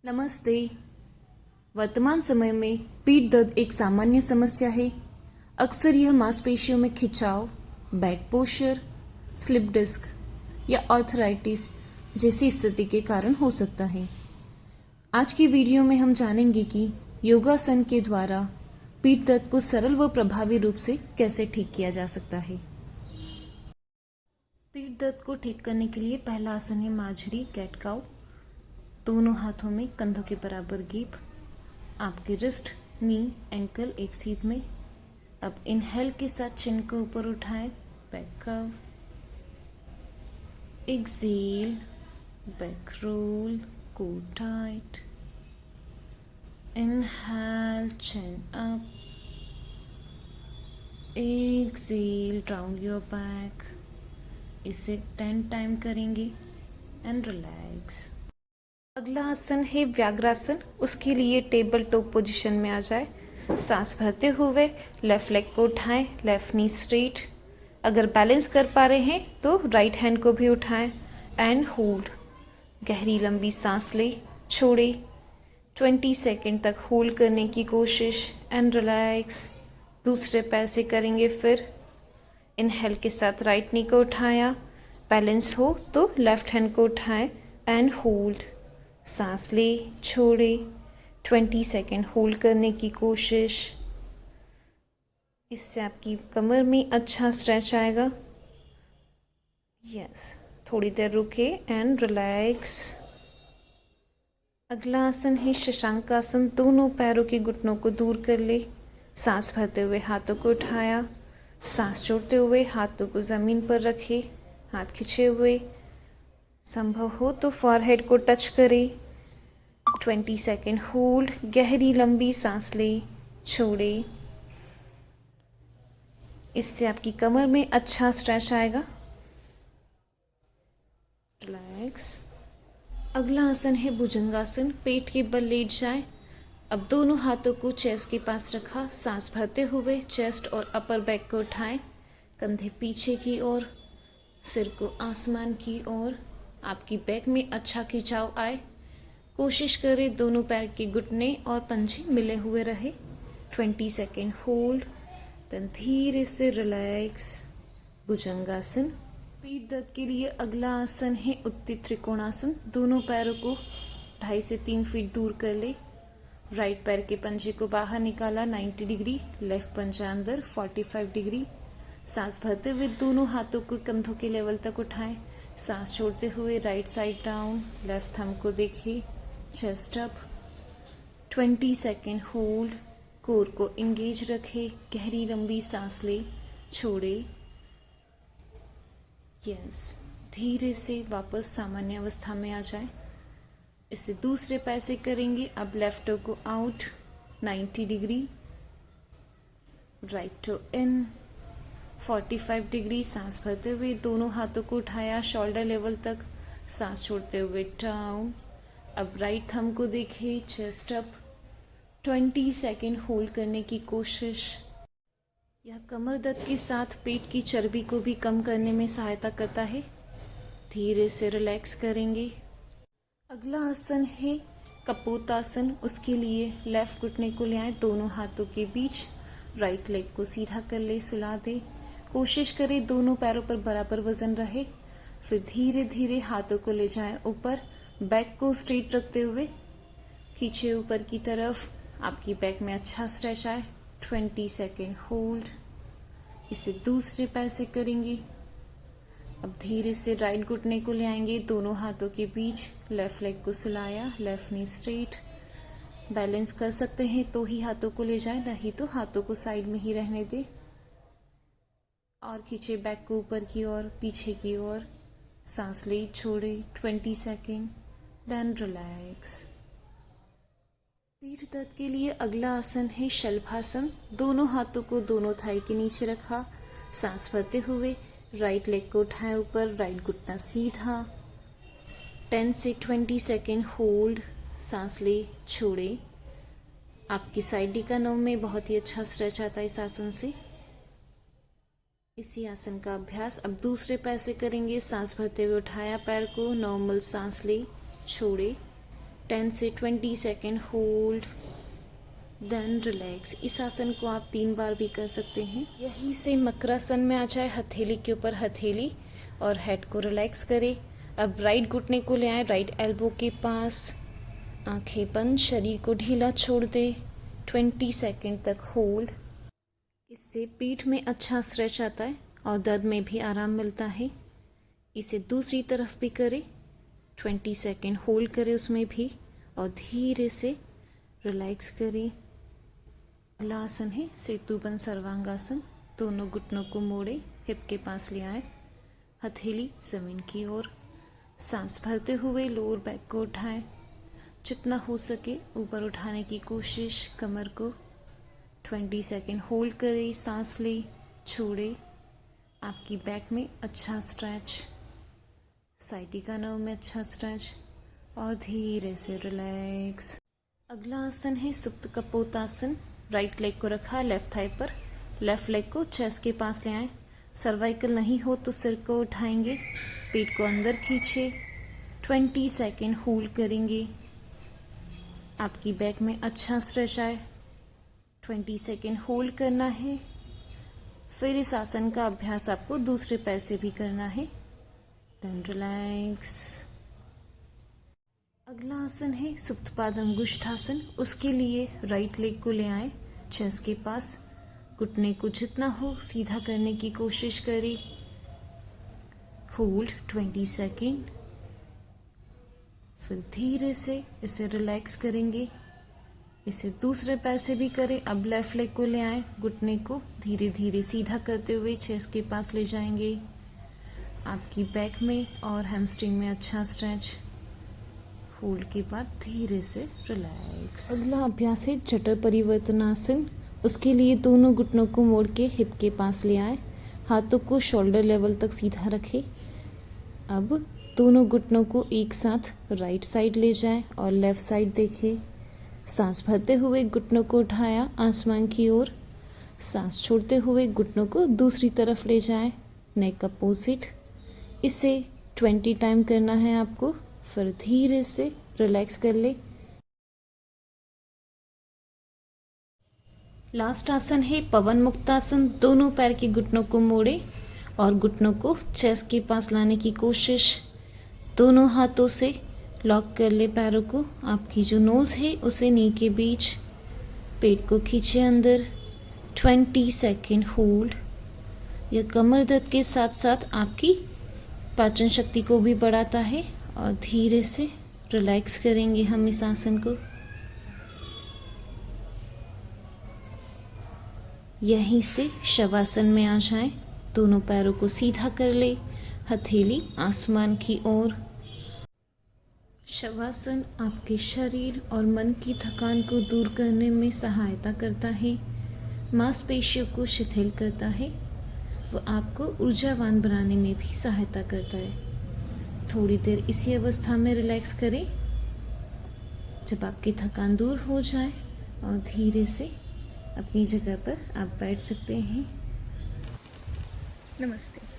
नमस्ते। वर्तमान समय में पीठ दर्द एक सामान्य समस्या है। अक्सर यह मांसपेशियों में खिंचाव, बैड पोस्चर, स्लिप डिस्क या आर्थराइटिस जैसी स्थिति के कारण हो सकता है। आज की वीडियो में हम जानेंगे कि योगासन के द्वारा पीठ दर्द को सरल व प्रभावी रूप से कैसे ठीक किया जा सकता है। पीठ दर्द को ठीक करने के लिए पहला आसन है मार्जरी कैट काउ। दोनों हाथों में कंधों के बराबर गैप, आपके रिस्ट, नी, एंकल एक सीध में। अब इनहेल के साथ चिन को ऊपर उठाएं, back curve, exhale, back roll, core tight, inhale, chin up, exhale, round your back. इसे 10 टाइम करेंगे एंड रिलैक्स। अगला आसन है व्याघ्रासन। उसके लिए टेबल टॉप पोजीशन में आ जाए। सांस भरते हुए लेफ्ट लेग को उठाएं, लेफ्ट नी स्ट्रेट। अगर बैलेंस कर पा रहे हैं तो राइट हैंड को भी उठाएं एंड होल्ड। गहरी लंबी सांस ले, छोड़े। 20 सेकेंड तक होल्ड करने की कोशिश एंड रिलैक्स। दूसरे पैर से करेंगे फिर। इनहेल के साथ राइट नी को उठाया, बैलेंस हो तो लेफ्ट हैंड को उठाएं एंड होल्ड। सांस ले, छोड़े। 20 सेकेंड होल्ड करने की कोशिश। इससे आपकी कमर में अच्छा स्ट्रेच आएगा। यस, थोड़ी देर रुके एंड रिलैक्स। अगला आसन है शशांक आसन। दोनों पैरों के घुटनों को दूर कर ले। सांस भरते हुए हाथों को उठाया, सांस छोड़ते हुए हाथों को ज़मीन पर रखे, हाथ खिंचे हुए। संभव हो तो फॉरहेड को टच करें। 20 सेकेंड होल्ड। गहरी लंबी सांस ले, छोड़े। इससे आपकी कमर में अच्छा स्ट्रेच आएगा। रिलैक्स। अगला आसन है भुजंगासन। पेट के बल लेट जाए। अब दोनों हाथों को चेस्ट के पास रखा, सांस भरते हुए चेस्ट और अपर बैक को उठाएं, कंधे पीछे की ओर, सिर को आसमान की ओर। आपकी बैक में अच्छा खिंचाव आए। कोशिश करें दोनों पैर के घुटने और पंजे मिले हुए रहे। 20 सेकेंड होल्ड, देन धीरे से रिलैक्स। भुजंगासन। पीठ दर्द के लिए अगला आसन है उत्थित त्रिकोणासन। दोनों पैरों को 2.5 से 3 फीट दूर कर ले। राइट पैर के पंजे को बाहर निकाला 90 डिग्री, लेफ्ट पंजा अंदर 45 डिग्री। सांस भरते हुए दोनों हाथों को कंधों के लेवल तक उठाएं। सांस छोड़ते हुए right side down, left thumb को देखिए, chest up. 20 second hold. Core को इंगेज रखे, गहरी लंबी सांस ले, छोड़े। यस, धीरे से वापस सामान्य अवस्था में आ जाए। इसे दूसरे पैर से करेंगे। अब लेफ्ट टो को out 90 degree, right toe in 45 degree. सांस भरते हुए दोनों हाथों को उठाया शोल्डर लेवल तक, सांस छोड़ते हुए डाउन। अब राइट थंब को देखिए, चेस्ट अप। 20 सेकेंड होल्ड करने की कोशिश। यह कमर दर्द के साथ पेट की चर्बी को भी कम करने में सहायता करता है। धीरे से रिलैक्स करेंगे। अगला आसन है कपोतासन। उसके लिए लेफ्ट घुटने को ले आए दोनों हाथों के बीच, राइट लेग को सीधा कर ले, सुला दे। कोशिश करें दोनों पैरों पर बराबर वजन रहे। फिर धीरे धीरे हाथों को ले जाएं ऊपर, बैक को स्ट्रेट रखते हुए खींचे ऊपर की तरफ। आपकी बैक में अच्छा स्ट्रेच आए। 20 सेकेंड होल्ड। इसे दूसरे पैर से करेंगे। अब धीरे से राइट घुटने को ले आएंगे दोनों हाथों के बीच, लेफ्ट लेग को सुलाया, लेफ्ट नी स्ट्रेट। बैलेंस कर सकते हैं तो ही हाथों को ले जाएं, नहीं तो हाथों को साइड में ही रहने दें। और खींचे बैक को ऊपर की ओर, पीछे की ओर। सांस ले, छोड़े। 20 सेकेंड, देन रिलैक्स। पीठ दर्द के लिए अगला आसन है शलभासन। दोनों हाथों को दोनों थाई के नीचे रखा, सांस भरते हुए राइट लेग को उठाएं ऊपर, राइट घुटना सीधा। 10 से 20 सेकेंड होल्ड। सांस ले, छोड़े। आपकी साइडिका में बहुत ही अच्छा स्ट्रेच आता है इस आसन से। इसी आसन का अभ्यास अब दूसरे पैर से करेंगे। सांस भरते हुए उठाया पैर को, नॉर्मल सांस ले, छोड़े। 10 से 20 सेकेंड होल्ड, देन रिलैक्स। इस आसन को आप 3 बार भी कर सकते हैं। यहीं से मकरासन में आ जाए, हथेली के ऊपर हथेली और हेड को रिलैक्स करें। अब राइट घुटने को ले आए राइट एल्बो के पास, आंखें बंद, शरीर को ढीला छोड़ दे, 20 सेकेंड तक होल्ड। इससे पीठ में अच्छा स्ट्रेच आता है और दर्द में भी आराम मिलता है। इसे दूसरी तरफ भी करें, 20 सेकेंड होल्ड करें उसमें भी और धीरे से रिलैक्स करें। अगला आसन है सेतुबंद सर्वांगासन। दोनों घुटनों को मोड़े, हिप के पास ले आए, हथेली जमीन की ओर, सांस भरते हुए लोअर बैक को उठाएं। जितना हो सके ऊपर उठाने की कोशिश, कमर को 20 सेकेंड होल्ड करें, सांस ले, छोड़े। आपकी बैक में अच्छा स्ट्रेच, साइटिका नर्व में अच्छा स्ट्रेच और धीरे से रिलैक्स। अगला आसन है सुप्त कपोतासन। राइट लेग को रखा लेफ्ट थाई पर, लेफ्ट लेग को चेस्ट के पास ले आए। सर्वाइकल नहीं हो तो सिर को उठाएंगे, पेट को अंदर खींचे, 20 सेकेंड होल्ड करेंगे। आपकी बैक में अच्छा स्ट्रेच आए, 20 सेकेंड होल्ड करना है। फिर इस आसन का अभ्यास आपको दूसरे पैर से भी करना है, देन रिलैक्स। अगला आसन है सुप्तपाद अंगुष्ठासन। उसके लिए राइट लेग को ले आए चेस्ट के पास, घुटने को जितना हो सीधा करने की कोशिश करें, होल्ड 20 सेकेंड। फिर धीरे से इसे रिलैक्स करेंगे। इसे दूसरे पैर से भी करें। अब लेफ्ट लेग को ले आए, घुटने को धीरे धीरे सीधा करते हुए चेस्ट के पास ले जाएंगे। आपकी बैक में और हैमस्ट्रिंग में अच्छा स्ट्रेच, होल्ड के बाद धीरे से रिलैक्स। अगला अभ्यास है जठर परिवर्तनासन। उसके लिए दोनों घुटनों को मोड़ के हिप के पास ले आए, हाथों को शोल्डर लेवल तक सीधा रखें। अब दोनों घुटनों को एक साथ राइट साइड ले जाएं और लेफ्ट साइड देखें। सांस भरते हुए घुटनों को उठाया आसमान की ओर, सांस छोड़ते हुए घुटनों को दूसरी तरफ ले जाएं, नेक अपोजिट। इसे 20 टाइम करना है आपको। फिर धीरे से रिलैक्स कर ले। लास्ट आसन है पवन मुक्तासन। दोनों पैर के घुटनों को मोड़े और घुटनों को चेस्ट के पास लाने की कोशिश, दोनों हाथों से लॉक कर ले पैरों को। आपकी जो नोज है उसे नी के बीच, पेट को खींचे अंदर, 20 सेकेंड होल्ड। यह कमर दर्द के साथ साथ आपकी पाचन शक्ति को भी बढ़ाता है और धीरे से रिलैक्स करेंगे हम इस आसन को। यहीं से शवासन में आ जाएं, दोनों पैरों को सीधा कर ले, हथेली आसमान की ओर। शवासन आपके शरीर और मन की थकान को दूर करने में सहायता करता है, मांसपेशियों को शिथिल करता है, वह आपको ऊर्जावान बनाने में भी सहायता करता है। थोड़ी देर इसी अवस्था में रिलैक्स करें। जब आपकी थकान दूर हो जाए और धीरे से अपनी जगह पर आप बैठ सकते हैं। नमस्ते।